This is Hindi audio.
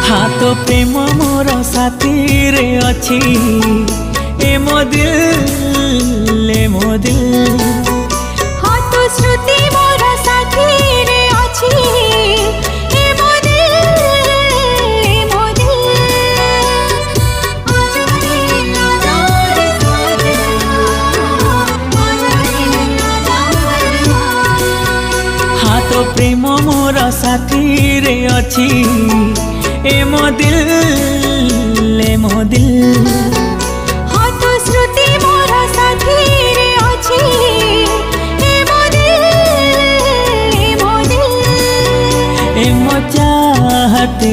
हाँ तो प्रेम मोर साथी रे अच्छी ए मो दिल ए मो दिल। हाँ तो श्रुति मोर साथी रे अच्छी ए मो दिल ए मो दिल। हाँ तो प्रेम मोर साथी रे अच्छी ए मो दिल ए मो दिल। हाँ तो श्रुति मोर साथी रे अच्छी ए मो दिल ए मो दिल। ए मो चाहते